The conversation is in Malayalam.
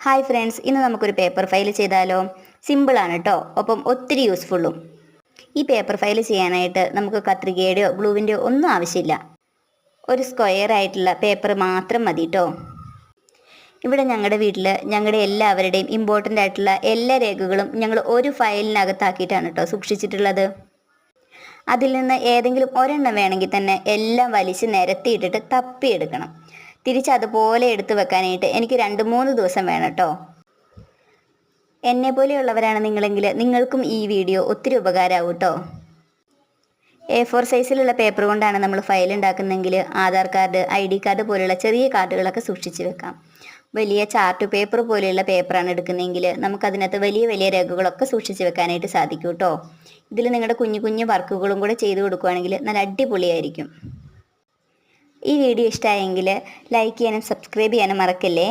ഹായ് ഫ്രണ്ട്സ്, ഇന്ന് നമുക്കൊരു പേപ്പർ ഫയൽ ചെയ്താലോ? സിമ്പിളാണ് കേട്ടോ, ഒപ്പം ഒത്തിരി യൂസ്ഫുള്ളും. ഈ പേപ്പർ ഫയൽ ചെയ്യാനായിട്ട് നമുക്ക് കത്രികയുടെയോ ഗ്ലൂവിൻ്റെയോ ഒന്നും ആവശ്യമില്ല. ഒരു സ്ക്വയർ ആയിട്ടുള്ള പേപ്പർ മാത്രം മതി കേട്ടോ. ഇവിടെ ഞങ്ങളുടെ വീട്ടിൽ ഞങ്ങളുടെ എല്ലാവരുടെയും ഇമ്പോർട്ടൻ്റ് ആയിട്ടുള്ള എല്ലാ രേഖകളും ഞങ്ങൾ ഒരു ഫയലിനകത്താക്കിയിട്ടാണ് കേട്ടോ സൂക്ഷിച്ചിട്ടുള്ളത്. അതിൽ നിന്ന് ഏതെങ്കിലും ഒരെണ്ണം വേണമെങ്കിൽ തന്നെ എല്ലാം വലിച്ച് നിരത്തിയിട്ടിട്ട് തപ്പിയെടുക്കണം. തിരിച്ചതുപോലെ എടുത്തു വെക്കാനായിട്ട് എനിക്ക് 2-3 ദിവസം വേണം കേട്ടോ. എന്നെ പോലെയുള്ളവരാണ് നിങ്ങളെങ്കിൽ നിങ്ങൾക്കും ഈ വീഡിയോ ഒത്തിരി ഉപകാരമാവും കേട്ടോ. A4 സൈസിലുള്ള പേപ്പർ കൊണ്ടാണ് നമ്മൾ ഫയൽ ഉണ്ടാക്കുന്നതെങ്കിൽ ആധാർ കാർഡ്, ID കാർഡ് പോലെയുള്ള ചെറിയ കാർഡുകളൊക്കെ സൂക്ഷിച്ച് വെക്കാം. വലിയ ചാർട്ട് പേപ്പർ പോലെയുള്ള പേപ്പറാണ് എടുക്കുന്നതെങ്കിൽ നമുക്കതിനകത്ത് വലിയ വലിയ രേഖകളൊക്കെ സൂക്ഷിച്ച് വെക്കാനായിട്ട് സാധിക്കും കേട്ടോ. ഇതിൽ നിങ്ങളുടെ കുഞ്ഞു കുഞ്ഞു വർക്കുകളും കൂടെ ചെയ്തു കൊടുക്കുകയാണെങ്കിൽ നല്ല അടിപൊളിയായിരിക്കും. ഈ വീഡിയോ ഇഷ്ടമായെങ്കിൽ ലൈക്ക് ചെയ്യാനും സബ്സ്ക്രൈബ് ചെയ്യാനും മറക്കല്ലേ.